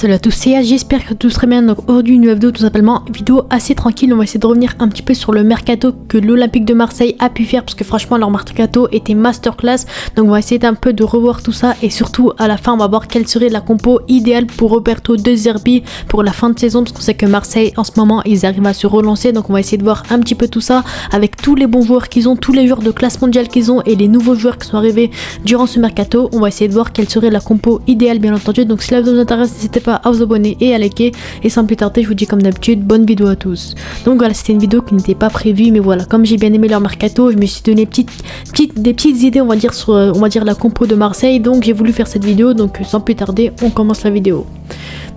Salut à tous, c'est As, j'espère que tout serait bien. Donc aujourd'hui une vidéo tout simplement, vidéo assez tranquille. On va essayer de revenir un petit peu sur le mercato que l'Olympique de Marseille a pu faire, parce que franchement leur mercato était masterclass. Donc on va essayer d'un peu de revoir tout ça, et surtout à la fin on va voir quelle serait la compo idéale pour Roberto De Zerbi pour la fin de saison, parce qu'on sait que Marseille en ce moment ils arrivent à se relancer. Donc on va essayer de voir un petit peu tout ça avec tous les bons joueurs qu'ils ont, tous les joueurs de classe mondiale qu'ils ont et les nouveaux joueurs qui sont arrivés durant ce mercato. On va essayer de voir quelle serait la compo idéale, bien entendu. Donc si la vidéo vous intéresse, n'hésitez pas à vous abonner et à liker, et sans plus tarder je vous dis comme d'habitude bonne vidéo à tous. Donc voilà, c'était une vidéo qui n'était pas prévue, mais voilà, comme j'ai bien aimé leur mercato, je me suis donné des petites idées on va dire sur la compo de Marseille, donc j'ai voulu faire cette vidéo. Donc sans plus tarder on commence la vidéo.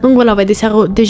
Donc voilà, on va déjà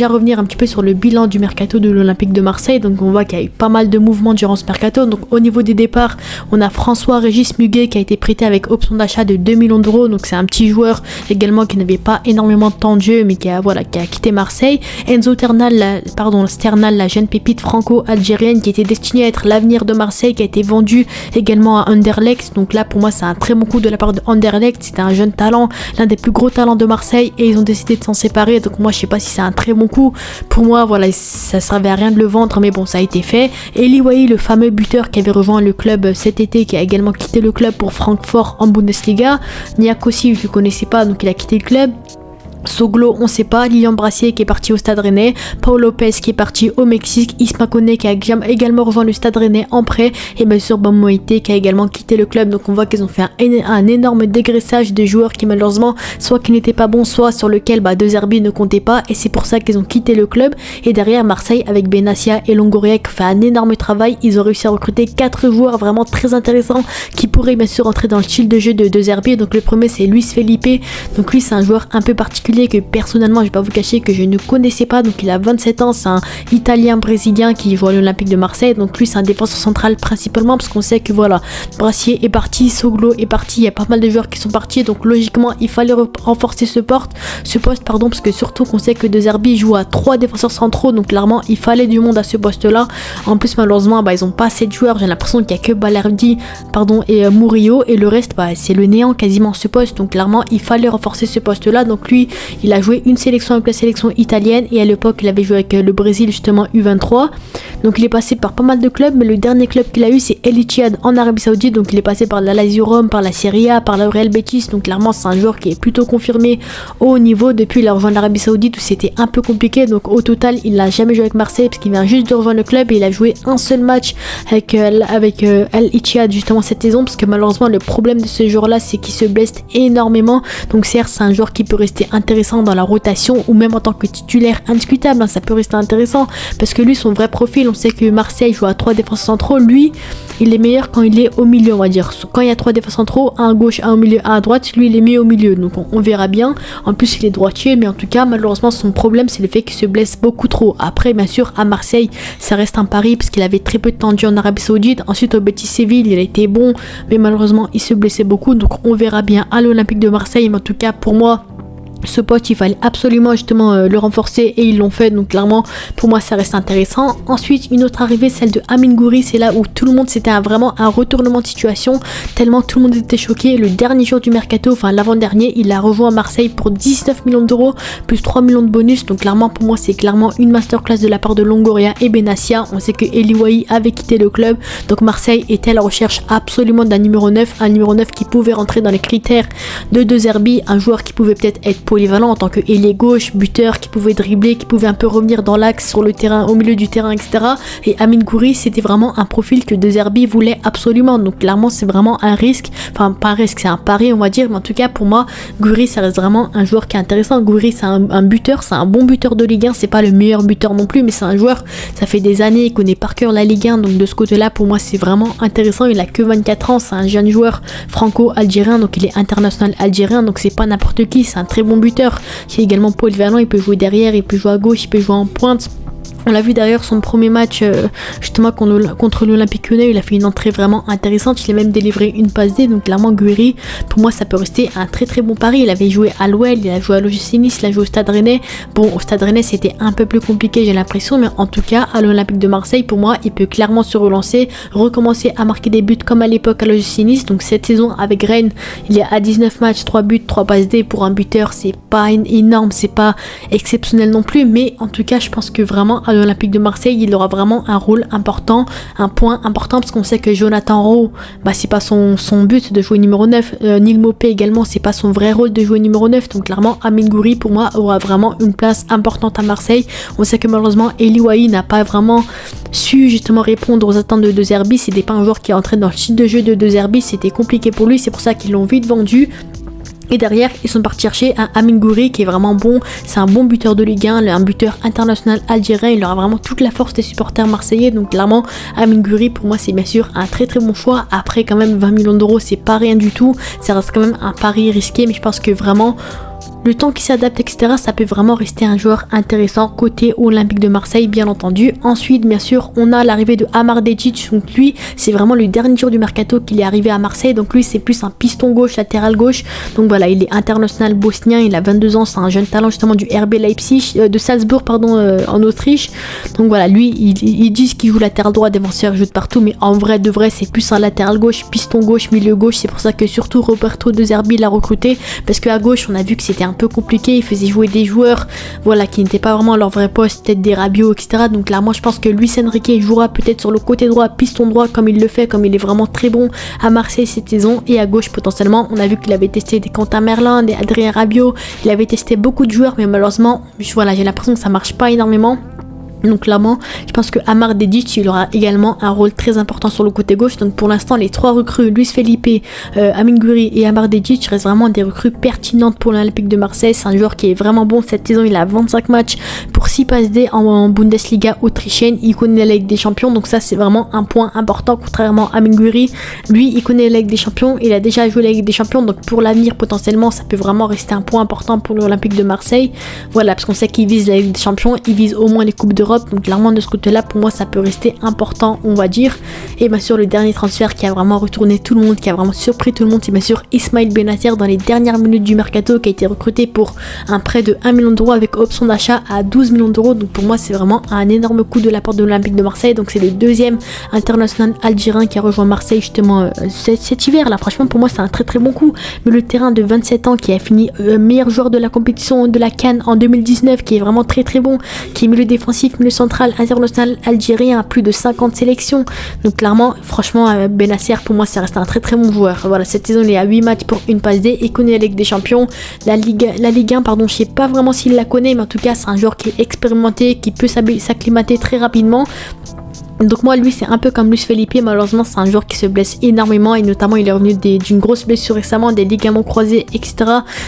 revenir un petit peu sur le bilan du mercato de l'Olympique de Marseille. Donc on voit qu'il y a eu pas mal de mouvements durant ce mercato. Donc au niveau des départs, on a François-Régis Muguet qui a été prêté avec option d'achat de 2 millions d'euros. Donc c'est un petit joueur également qui n'avait pas énormément de temps de jeu, mais qui a quitté Marseille. Enzo Sternal, la jeune pépite franco-algérienne qui était destinée à être l'avenir de Marseille, qui a été vendu également à Anderlecht. Donc là pour moi c'est un très bon coup de la part de Anderlecht. C'était un jeune talent, l'un des plus gros talents de Marseille, et ils ont décidé de s'en séparer. Donc moi je sais pas si c'est un très bon coup. Pour moi voilà, ça servait à rien de le vendre, mais bon, ça a été fait. Eli Wahi, le fameux buteur qui avait rejoint le club cet été, qui a également quitté le club pour Francfort en Bundesliga. Niakossi, je ne connaissais pas, donc il a quitté le club. Soglo, on sait pas. Lilian Brassier qui est parti au Stade Rennais. Paul Lopez qui est parti au Mexique. Isma Koné qui a également rejoint le Stade Rennais en prêt. Et bien sûr Bam Moïté qui a également quitté le club. Donc on voit qu'ils ont fait un énorme dégraissage de joueurs qui malheureusement soit qui n'étaient pas bons, soit sur lequel De Zerbi ne comptait pas. Et c'est pour ça qu'ils ont quitté le club. Et derrière Marseille avec Benassia et Longoria qui ont fait un énorme travail. Ils ont réussi à recruter 4 joueurs vraiment très intéressants qui pourraient bien sûr entrer dans le style de jeu de De Zerbi. Donc le premier c'est Luis Felipe. Donc lui c'est un joueur un peu particulier que personnellement je vais pas vous cacher que je ne connaissais pas. Donc il a 27 ans, c'est un italien brésilien qui joue à l'Olympique de Marseille. Donc lui c'est un défenseur central principalement, parce qu'on sait que voilà, Brassier est parti, Soglo est parti, il y a pas mal de joueurs qui sont partis, donc logiquement il fallait renforcer ce poste, parce que surtout qu'on sait que De Zerbi joue à 3 défenseurs centraux, donc clairement il fallait du monde à ce poste là. En plus malheureusement ils ont pas assez de joueurs, j'ai l'impression qu'il y a que Balerdi et Murillo, et le reste c'est le néant quasiment ce poste. Donc clairement il fallait renforcer ce poste là. Donc lui il a joué une sélection avec la sélection italienne, et à l'époque il avait joué avec le Brésil justement U23. Donc il est passé par pas mal de clubs, mais le dernier club qu'il a eu c'est El Ittihad en Arabie Saoudite. Donc il est passé par la Lazio Rome, par la Serie A, par le Real Betis. Donc clairement c'est un joueur qui est plutôt confirmé au haut niveau. Depuis il a rejoint l'Arabie Saoudite où c'était un peu compliqué. Donc au total il n'a jamais joué avec Marseille, parce qu'il vient juste de rejoindre le club, et il a joué un seul match avec El Ittihad justement cette saison, parce que malheureusement le problème de ce joueur là c'est qu'il se blesse énormément. Donc certes c'est un joueur qui peut rester intéressant dans la rotation, ou même en tant que titulaire indiscutable, ça peut rester intéressant, parce que lui son vrai profil, on sait que Marseille joue à 3 défenseurs centraux. Lui il est meilleur quand il est au milieu, on va dire. Quand il y a 3 défenseurs centraux, un à gauche, un au milieu, un à droite, lui il est mieux au milieu. Donc on verra bien. En plus il est droitier, mais en tout cas malheureusement son problème c'est le fait qu'il se blesse beaucoup trop. Après bien sûr à Marseille ça reste un pari, parce qu'il avait très peu de temps de jeu en Arabie Saoudite. Ensuite au Betis Séville il a été bon, mais malheureusement il se blessait beaucoup. Donc on verra bien à l'Olympique de Marseille, mais en tout cas pour moi ce poste il fallait absolument justement le renforcer, et ils l'ont fait. Donc clairement pour moi ça reste intéressant. Ensuite une autre arrivée, celle de Amine Gouiri. C'est là où tout le monde, c'était vraiment un retournement de situation, tellement tout le monde était choqué. Le dernier jour du mercato, l'avant-dernier, il a rejoint Marseille pour 19 millions d'euros plus 3 millions de bonus. Donc clairement pour moi c'est clairement une masterclass de la part de Longoria et Benassia. On sait que Eli Wahi avait quitté le club, donc Marseille était à la recherche absolument d'un numéro 9, un numéro 9 qui pouvait rentrer dans les critères de De Zerbi, un joueur qui pouvait peut-être être polyvalent en tant que ailier gauche, buteur, qui pouvait dribbler, qui pouvait un peu revenir dans l'axe, sur le terrain, au milieu du terrain, etc. Et Amine Gouiri c'était vraiment un profil que De Zerbi voulait absolument. Donc clairement c'est vraiment un risque, pas un risque, c'est un pari on va dire, mais en tout cas pour moi Gouiri ça reste vraiment un joueur qui est intéressant. Gouiri c'est un buteur, c'est un bon buteur de Ligue 1, c'est pas le meilleur buteur non plus, mais c'est un joueur, ça fait des années, il connaît par cœur la Ligue 1, donc de ce côté là pour moi c'est vraiment intéressant. Il a que 24 ans, c'est un jeune joueur franco-algérien, donc il est international algérien, donc c'est pas n'importe qui, c'est un très bon buteur qui est également polyvalent. Il peut jouer derrière, il peut jouer à gauche, il peut jouer en pointe. On l'a vu d'ailleurs son premier match justement contre l'Olympique Lyonnais, il a fait une entrée vraiment intéressante, il a même délivré une passe D, donc clairement Gouiri, pour moi ça peut rester un très très bon pari. Il avait joué à l'OL, il a joué à l'OGC Nice, il a joué au Stade Rennais. Bon, au Stade Rennais c'était un peu plus compliqué j'ai l'impression, mais en tout cas à l'Olympique de Marseille, pour moi il peut clairement se relancer, recommencer à marquer des buts comme à l'époque à l'OGC Nice. Donc cette saison avec Rennes, il est à 19 matchs, 3 buts, 3 passes D pour un buteur, c'est pas énorme, c'est pas exceptionnel non plus, mais en tout cas je pense que vraiment à l'Olympique de Marseille, il aura vraiment un rôle important, un point important, parce qu'on sait que Jonathan Rowe, c'est pas son but de jouer numéro 9, Neil Maupay également, c'est pas son vrai rôle de jouer numéro 9, donc clairement Amine Gouiri pour moi aura vraiment une place importante à Marseille. On sait que malheureusement Eli Wahi n'a pas vraiment su justement répondre aux attentes de De Zerbi, c'était pas un joueur qui est entré dans le style de jeu de De Zerbi, c'était compliqué pour lui, c'est pour ça qu'ils l'ont vite vendu. Et derrière, ils sont partis chercher un Amine Gouiri qui est vraiment bon. C'est un bon buteur de Ligue 1, un buteur international algérien. Il aura vraiment toute la force des supporters marseillais. Donc clairement, Amine Gouiri, pour moi, c'est bien sûr un très très bon choix. Après, quand même, 20 millions d'euros, c'est pas rien du tout. Ça reste quand même un pari risqué, mais je pense que vraiment, le temps qui s'adapte, etc., ça peut vraiment rester un joueur intéressant côté Olympique de Marseille, bien entendu. Ensuite, bien sûr, on a l'arrivée de Amar Dedic. Donc lui, c'est vraiment le dernier jour du mercato qu'il est arrivé à Marseille. Donc lui, c'est plus un piston gauche, latéral gauche. Donc voilà, il est international bosnien, il a 22 ans, c'est un jeune talent justement du RB Leipzig, de Salzbourg, en Autriche. Donc voilà, lui, ils disent qu'il joue latéral droit, défenseur, il joue de partout, mais en vrai de vrai, c'est plus un latéral gauche, piston gauche, milieu gauche. C'est pour ça que surtout Roberto De Zerbi l'a recruté, parce qu'à gauche, on a vu que c'était un peu compliqué, il faisait jouer des joueurs qui n'étaient pas vraiment à leur vrai poste, peut-être des Rabiot, etc. Donc là, moi je pense que Luis Enrique jouera peut-être sur le côté droit, piston droit, comme il le fait, comme il est vraiment très bon à Marseille cette saison, et à gauche potentiellement, on a vu qu'il avait testé des Quentin Merlin, des Adrien Rabiot, il avait testé beaucoup de joueurs, mais malheureusement, j'ai l'impression que ça marche pas énormément. Donc clairement, je pense que Amar Dedic, il aura également un rôle très important sur le côté gauche. Donc pour l'instant, les trois recrues, Luis Felipe, Amine Gouiri et Amar Dedic, restent vraiment des recrues pertinentes pour l'Olympique de Marseille. C'est un joueur qui est vraiment bon cette saison. Il a 25 matchs pour 6 passes D en Bundesliga autrichienne. Il connaît la Ligue des Champions, donc ça c'est vraiment un point important. Contrairement à Amine Gouiri, lui il connaît la Ligue des Champions, il a déjà joué la Ligue des Champions, donc pour l'avenir potentiellement ça peut vraiment rester un point important pour l'Olympique de Marseille. Voilà, parce qu'on sait qu'il vise la Ligue des Champions, il vise au moins les Coupes d'Europe. Donc clairement de ce côté là pour moi ça peut rester important, on va dire. Et bien sûr le dernier transfert qui a vraiment retourné tout le monde, qui a vraiment surpris tout le monde, c'est bien sûr Ismaïl Benacer dans les dernières minutes du mercato, qui a été recruté pour un prêt de 1 million d'euros avec option d'achat à 12 millions d'euros. Donc pour moi c'est vraiment un énorme coup de la part de l'Olympique de Marseille. Donc c'est le deuxième international algérien qui a rejoint Marseille justement cet hiver là. Franchement pour moi c'est un très très bon coup. Mais le terrain de 27 ans qui a fini meilleur joueur de la compétition de la CAN en 2019, qui est vraiment très très bon, qui est milieu défensif, milieu central, international algérien à plus de 50 sélections. Donc clairement, franchement, Benacer pour moi ça reste un très très bon joueur. Voilà, cette saison il est à 8 matchs pour une passe D, il connaît la Ligue des Champions, la Ligue 1, pardon, je sais pas vraiment s'il la connaît, mais en tout cas c'est un joueur qui est expérimenté, qui peut s'acclimater très rapidement. Donc moi lui c'est un peu comme Luis Felipe, malheureusement c'est un joueur qui se blesse énormément, et notamment il est revenu d'une grosse blessure récemment, des ligaments croisés, etc.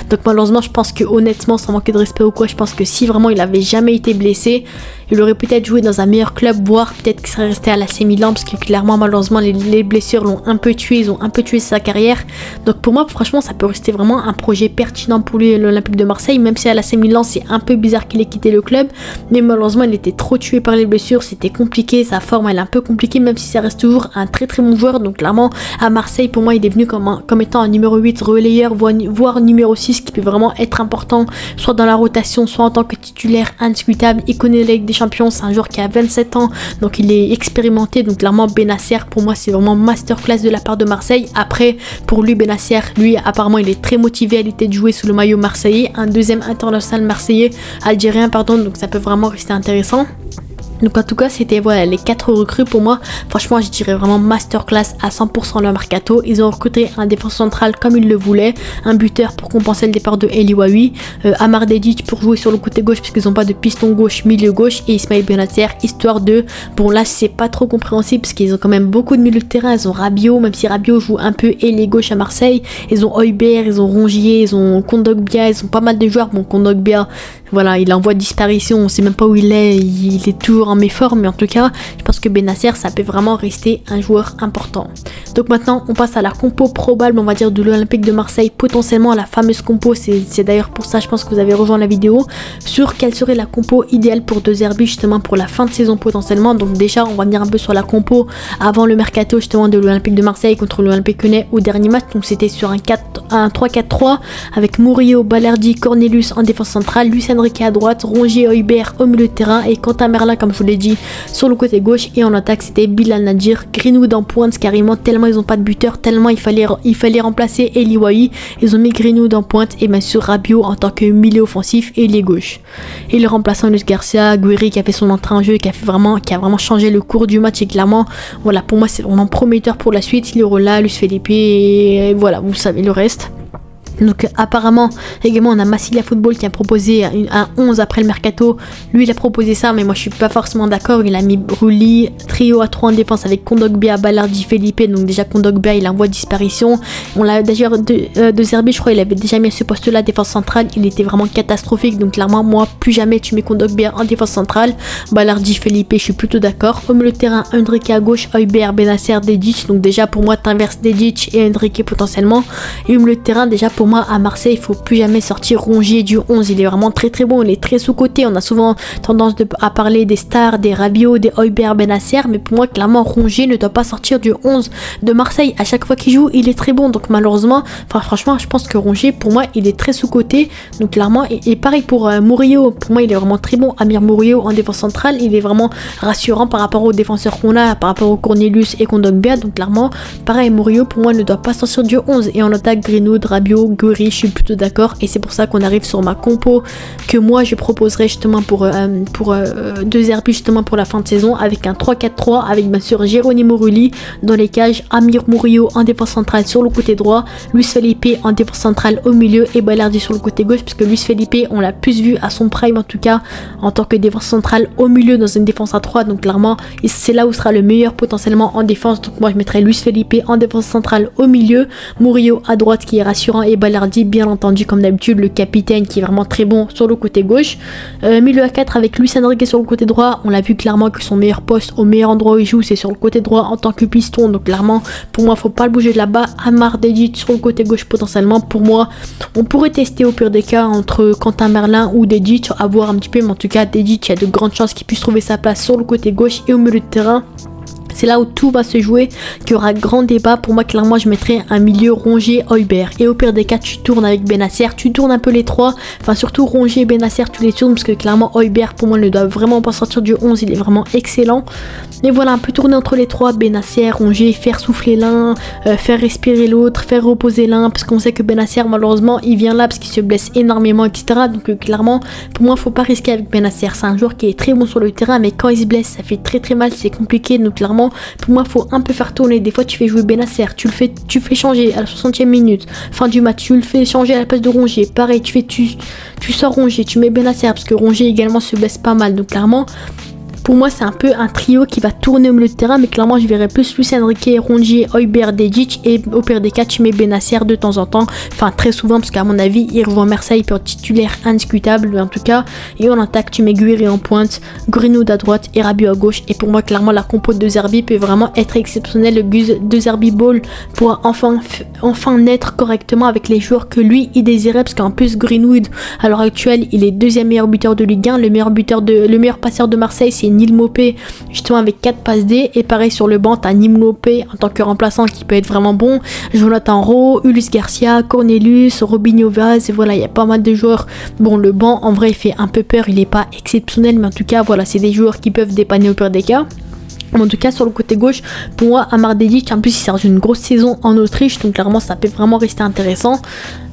Donc malheureusement je pense que honnêtement, sans manquer de respect ou quoi, je pense que si vraiment il avait jamais été blessé, il aurait peut-être joué dans un meilleur club, voire peut-être qu'il serait resté à l'AC Milan, parce que clairement malheureusement les blessures l'ont un peu tué, ils ont un peu tué sa carrière. Donc pour moi franchement ça peut rester vraiment un projet pertinent pour lui, l'Olympique de Marseille, même si à l'AC Milan c'est un peu bizarre qu'il ait quitté le club, mais malheureusement il était trop tué par les blessures, c'était compliqué, sa forme elle est un peu compliquée, même si ça reste toujours un très très bon joueur. Donc clairement à Marseille pour moi il est venu comme étant un numéro 8 relayeur, voire numéro 6, qui peut vraiment être important soit dans la rotation, soit en tant que titulaire indiscutable. Il connaît la Ligue des Champions, c'est un joueur qui a 27 ans, donc il est expérimenté. Donc clairement Benacer pour moi c'est vraiment masterclass de la part de Marseille. Après pour lui Benacer, lui apparemment il est très motivé à l'idée de jouer sous le maillot marseillais, un deuxième international marseillais, algérien pardon, donc ça peut vraiment rester intéressant. Donc en tout cas c'était les 4 recrues pour moi. Franchement je dirais vraiment masterclass à 100% le mercato. Ils ont recruté un défenseur central comme ils le voulaient, un buteur pour compenser le départ de Eli Wahi, Amar Dedic pour jouer sur le côté gauche puisqu'ils n'ont pas de piston gauche, milieu gauche, et Ismaïl Benacer histoire de... Bon là c'est pas trop compréhensible parce qu'ils ont quand même beaucoup de milieux de terrain. Ils ont Rabiot, même si Rabiot joue un peu ailier gauche à Marseille. Ils ont Højbjerg, ils ont Rongier, ils ont Kondogbia, ils ont pas mal de joueurs. Bon Kondogbia, voilà, il envoie disparition, on sait même pas où il est toujours en méforme, mais en tout cas je pense que Bennacer, ça peut vraiment rester un joueur important. Donc maintenant, on passe à la compo probable, on va dire, de l'Olympique de Marseille, potentiellement la fameuse compo. C'est d'ailleurs pour ça, je pense que vous avez rejoint la vidéo, sur quelle serait la compo idéale pour De Zerbi, justement, pour la fin de saison potentiellement. Donc déjà, on va venir un peu sur la compo avant le mercato, justement, de l'Olympique de Marseille contre l'Olympique Lyonnais au dernier match. Donc c'était sur un 3-4-3 avec Murillo, Balerdi, Cornelius en défense centrale, Luis Enrique à droite, Rongier, Højbjerg au milieu de terrain et Quentin Merlin, comme je vous l'ai dit, sur le côté gauche. Et en attaque, c'était Bilal Nadir, Greenwood en pointe, carrément, tellement ils n'ont pas de buteur, tellement il fallait remplacer Eli Wahi. Ils ont mis Greenwood en pointe et bien sûr Rabiot en tant que milieu offensif et les gauches. Et le remplaçant Luis Garcia, Guiri qui a fait son entrée en jeu, qui a vraiment changé le cours du match. Et clairement, voilà, pour moi c'est vraiment prometteur pour la suite. Il est là, Luis Felipe, et voilà, vous savez le reste. Donc apparemment également on a Massilia Football qui a proposé un 11 après le mercato. Lui il a proposé ça, mais moi je suis pas forcément d'accord. Il a mis Rulli, trio à 3 en défense avec Kondogbia, Balerdi, Felipe. Donc déjà Kondogbia il est en voie de disparition. On l'a d'ailleurs de Zerbi, je crois il avait déjà mis à ce poste là, défense centrale. Il était vraiment catastrophique, donc clairement moi plus jamais tu mets Kondogbia en défense centrale. Balerdi, Felipe, je suis plutôt d'accord. Au milieu de terrain, Enrique à gauche, Højbjerg, Bennacer, Dedic. Donc déjà pour moi t'inverses Dedic et Enrique potentiellement. Et au milieu de terrain, déjà pour moi à Marseille il faut plus jamais sortir Rongier du 11. Il est vraiment très très bon, il est très sous-coté. On a souvent tendance à parler des stars, des Rabiot, des Højbjerg, Bennacer, mais pour moi clairement Rongier ne doit pas sortir du 11 de Marseille. À chaque fois qu'il joue il est très bon, donc malheureusement, franchement je pense que Rongier pour moi il est très sous-coté. Donc clairement, et pareil pour Murillo, pour moi il est vraiment très bon. Amir Murillo en défense centrale, il est vraiment rassurant par rapport aux défenseurs qu'on a, par rapport au Cornelius et Kondogbia. Donc clairement pareil, Murillo pour moi ne doit pas sortir du 11. Et en attaque Greenwood, Rabiot, Guiri, je suis plutôt d'accord. Et c'est pour ça qu'on arrive sur ma compo que moi je proposerais justement pour De Zerbi justement pour la fin de saison, avec un 3-4-3 avec bien sûr Geronimo Rulli dans les cages, Amir Murillo en défense centrale sur le côté droit, Luis Felipe en défense centrale au milieu et Balerdi sur le côté gauche, puisque Luis Felipe on l'a plus vu à son prime en tout cas en tant que défense centrale au milieu dans une défense à 3. Donc clairement c'est là où sera le meilleur potentiellement en défense. Donc moi je mettrais Luis Felipe en défense centrale au milieu, Murillo à droite qui est rassurant et Balerdi bien entendu comme d'habitude le capitaine qui est vraiment très bon sur le côté gauche. Milieu à 4 avec Luis Enrique sur le côté droit. On l'a vu clairement que son meilleur poste au meilleur endroit où il joue c'est sur le côté droit en tant que piston. Donc clairement pour moi faut pas le bouger de là-bas. Amar Dedic sur le côté gauche potentiellement. Pour moi on pourrait tester au pire des cas entre Quentin Merlin ou Dedic, à voir un petit peu, mais en tout cas Dedic il y a de grandes chances qu'il puisse trouver sa place sur le côté gauche et au milieu de terrain. C'est là où tout va se jouer, qu'il y aura grand débat. Pour moi, clairement, je mettrais un milieu Rongier, Højbjerg. Et au pire des cas, tu tournes avec Bennacer. Tu tournes un peu les trois. Enfin, surtout Rongier et Bennacer, tu les tournes. Parce que clairement, Højbjerg, pour moi, ne doit vraiment pas sortir du 11. Il est vraiment excellent. Et voilà, un peu tourner entre les trois. Bennacer, Rongier, faire souffler l'un, faire respirer l'autre, faire reposer l'un. Parce qu'on sait que Bennacer, malheureusement, il vient là parce qu'il se blesse énormément, etc. Donc, clairement, pour moi, faut pas risquer avec Bennacer. C'est un joueur qui est très bon sur le terrain. Mais quand il se blesse, ça fait très très mal. C'est compliqué. Donc, clairement, pour moi faut un peu faire tourner. Des fois tu fais jouer Bennacer, tu fais changer à la 60e minute, fin du match, tu le fais changer à la place de Rongier. Pareil, tu sors Rongier, tu mets Bennacer parce que Rongier également se blesse pas mal. Donc clairement pour moi c'est un peu un trio qui va tourner au milieu de terrain, mais clairement je verrais plus Luis Enrique, Rongier, Højbjerg, Dedic, et au pire des cas tu mets Bennacer de temps en temps, enfin très souvent parce qu'à mon avis il revoit Marseille pour titulaire indiscutable en tout cas. Et en attaque tu mets Guiri en pointe, Greenwood à droite et Rabiot à gauche. Et pour moi clairement la compo de Zerbi peut vraiment être exceptionnelle. Le De Zerbi Ball pourra enfin naître correctement avec les joueurs que lui il désirait, parce qu'en plus Greenwood à l'heure actuelle il est deuxième meilleur buteur de Ligue 1, le meilleur passeur de Marseille c'est Neal Maupay justement avec 4 passes D. Et pareil sur le banc t'as Neal Maupay en tant que remplaçant qui peut être vraiment bon, Jonathan Rowe, Ulysse Garcia, Cornelius, Robinho Vaz, et voilà il y a pas mal de joueurs. Bon le banc en vrai il fait un peu peur, il est pas exceptionnel, mais en tout cas voilà c'est des joueurs qui peuvent dépanner au pire des cas. En tout cas sur le côté gauche pour moi Amar Dedic, en plus il sort d'une grosse saison en Autriche, donc clairement ça peut vraiment rester intéressant.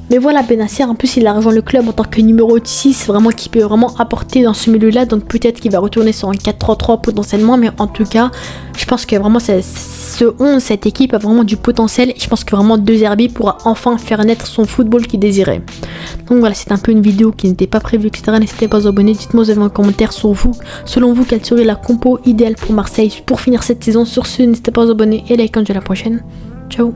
Mais voilà, Bennacer, en plus il a rejoint le club en tant que numéro 6, vraiment qui peut vraiment apporter dans ce milieu là, donc peut-être qu'il va retourner sur un 4-3-3 potentiellement. Mais en tout cas je pense que vraiment cette équipe a vraiment du potentiel, et je pense que vraiment De Zerbi pourra enfin faire naître son football qu'il désirait. Donc voilà, c'est un peu une vidéo qui n'était pas prévue, etc. N'hésitez pas à vous abonner, dites-moi dans un commentaire selon vous quelle serait la compo idéale pour Marseille pour finir cette saison. Sur ce, n'hésitez pas à vous abonner et like, à la prochaine, ciao.